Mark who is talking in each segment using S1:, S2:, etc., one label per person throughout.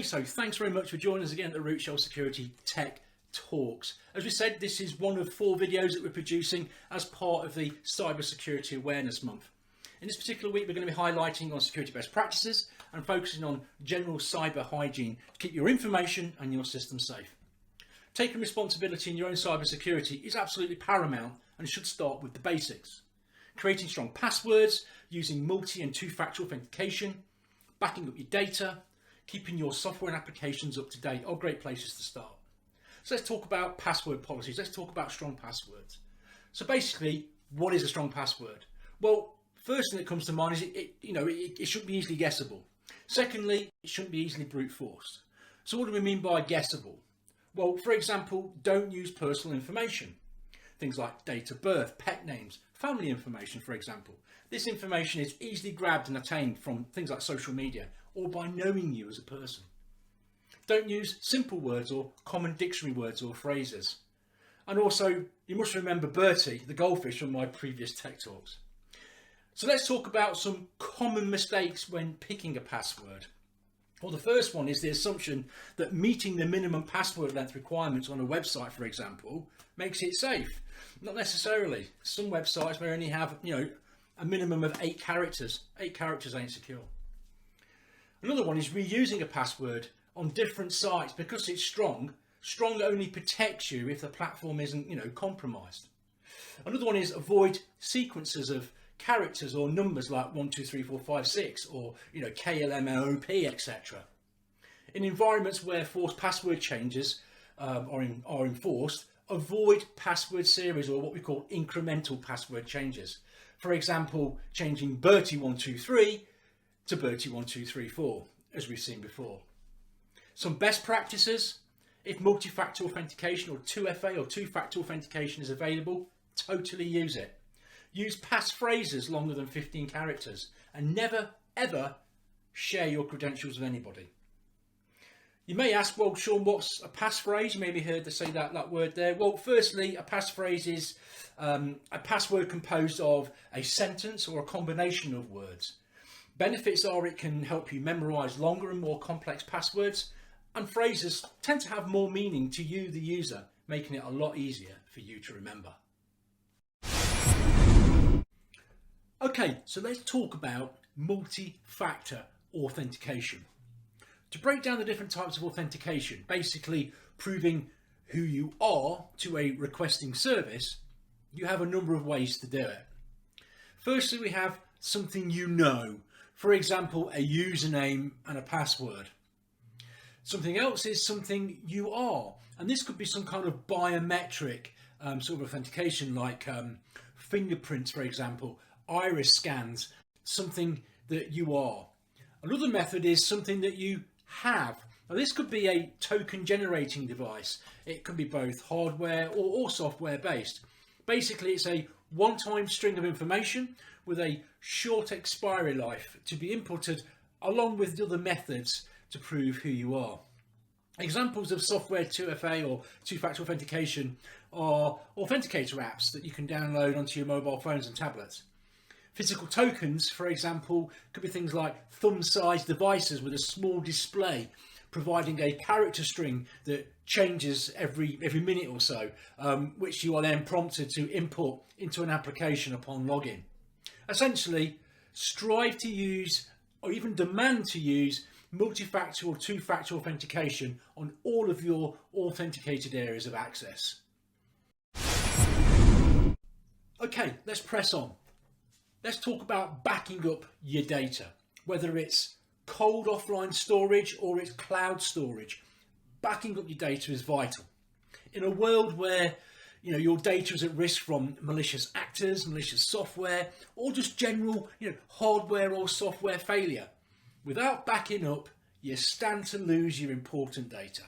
S1: Okay, so thanks very much for joining us again at the Rootshell Security Tech Talks. As we said, this is one of 4 videos that we're producing as part of the Cyber Security Awareness Month. In this particular week, we're going to be highlighting on security best practices and focusing on general cyber hygiene to keep your information and your system safe. Taking responsibility in your own cyber security is absolutely paramount and should start with the basics. Creating strong passwords, using multi and two-factor authentication, backing up your data, keeping your software and applications up to date are great places to start. So let's talk about password policies. Let's talk about strong passwords. So basically, what is a strong password? Well, first thing that comes to mind is it shouldn't be easily guessable. Secondly, it shouldn't be easily brute forced. So what do we mean by guessable? Well, for example, don't use personal information. Things like date of birth, pet names, family information, for example. This information is easily grabbed and attained from things like social media or by knowing you as a person. Don't use simple words or common dictionary words or phrases. And also, you must remember Bertie, the goldfish, from my previous tech talks. So let's talk about some common mistakes when picking a password. Well, the first one is the assumption that meeting the minimum password length requirements on a website, for example, makes it safe. Not necessarily. Some websites may only have, a minimum of 8 characters. 8 characters ain't secure. Another one is reusing a password on different sites because it's strong. Strong only protects you if the platform isn't, compromised. Another one is avoid sequences of characters or numbers like 1, 2, 3, 4, 5, 6 or KLMNOP, etc. In environments where forced password changes are enforced, avoid password series or what we call incremental password changes. For example, changing Bertie123 to Bertie1234, as we've seen before. Some best practices: if multi-factor authentication or 2FA or two-factor authentication is available, totally use it. Use passphrases longer than 15 characters and never ever share your credentials with anybody. You may ask, well, Sean, what's a passphrase? You may be heard to say that word there. Well, firstly, a passphrase is a password composed of a sentence or a combination of words. Benefits are it can help you memorize longer and more complex passwords, and phrases tend to have more meaning to you, the user, making it a lot easier for you to remember. Okay, so let's talk about multi-factor authentication. To break down the different types of authentication, basically proving who you are to a requesting service, you have a number of ways to do it. Firstly, we have something you know. For example, a username and a password. Something else is something you are, and this could be some kind of biometric sort of authentication, like fingerprints, for example, iris scans, something that you are. Another method is something that you have. Now, this could be a token generating device. It can be both hardware or software based. Basically, it's a one-time string of information with a short expiry life to be inputted along with the other methods to prove who you are. Examples of software 2FA or two-factor authentication are authenticator apps that you can download onto your mobile phones and tablets. Physical tokens, for example, could be things like thumb-sized devices with a small display, providing a character string that changes every minute or so, which you are then prompted to input into an application upon login. Essentially, strive to use or even demand to use multi-factor or two-factor authentication on all of your authenticated areas of access. Okay, let's press on. Let's talk about backing up your data, whether it's cold offline storage or it's cloud storage. Backing up your data is vital. In a world where your data is at risk from malicious actors, malicious software, or just general hardware or software failure, without backing up, you stand to lose your important data.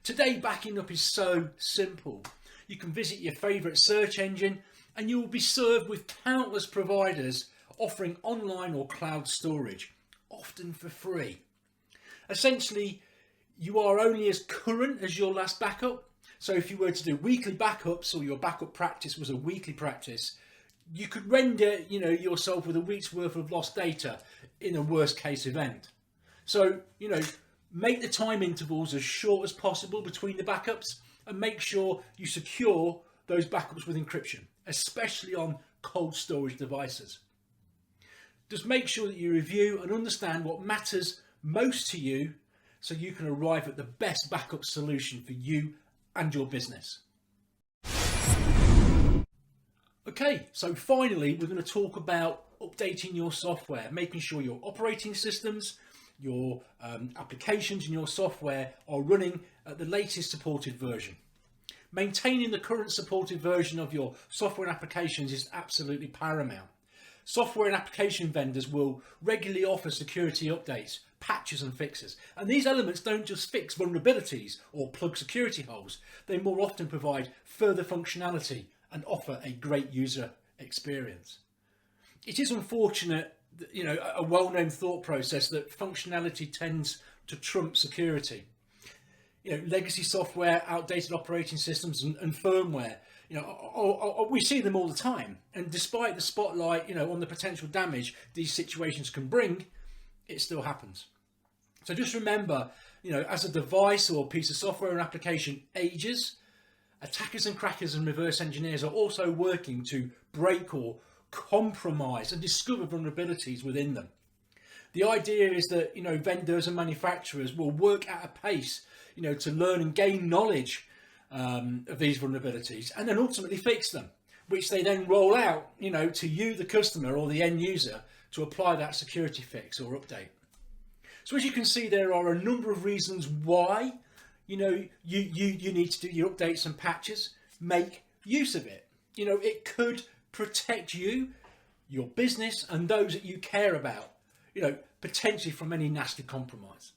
S1: Today, backing up is so simple. You can visit your favorite search engine and you will be served with countless providers offering online or cloud storage, often for free. Essentially, you are only as current as your last backup. So if you were to do weekly backups, or your backup practice was a weekly practice, you could render yourself with a week's worth of lost data in a worst case event. So Make the time intervals as short as possible between the backups, and make sure you secure those backups with encryption, especially on cold storage devices. Just make sure that you review and understand what matters most to you so you can arrive at the best backup solution for you and your business. Okay, so finally we're going to talk about updating your software, making sure your operating systems, your applications and your software are running at the latest supported version. Maintaining the current supported version of your software and applications is absolutely paramount. Software and application vendors will regularly offer security updates, patches and fixes. And these elements don't just fix vulnerabilities or plug security holes. They more often provide further functionality and offer a great user experience. It is unfortunate, a well-known thought process that functionality tends to trump security. Legacy software, outdated operating systems and firmware, we see them all the time. And despite the spotlight, on the potential damage these situations can bring, it still happens. So just remember, as a device or piece of software or application ages, attackers and crackers and reverse engineers are also working to break or compromise and discover vulnerabilities within them. The idea is that vendors and manufacturers will work at a pace to learn and gain knowledge of these vulnerabilities and then ultimately fix them, which they then roll out to you, the customer or the end user, to apply that security fix or update. So as you can see, there are a number of reasons why you need to do your updates and patches. Make use of it. It could protect you, your business and those that you care about, potentially from any nasty compromise.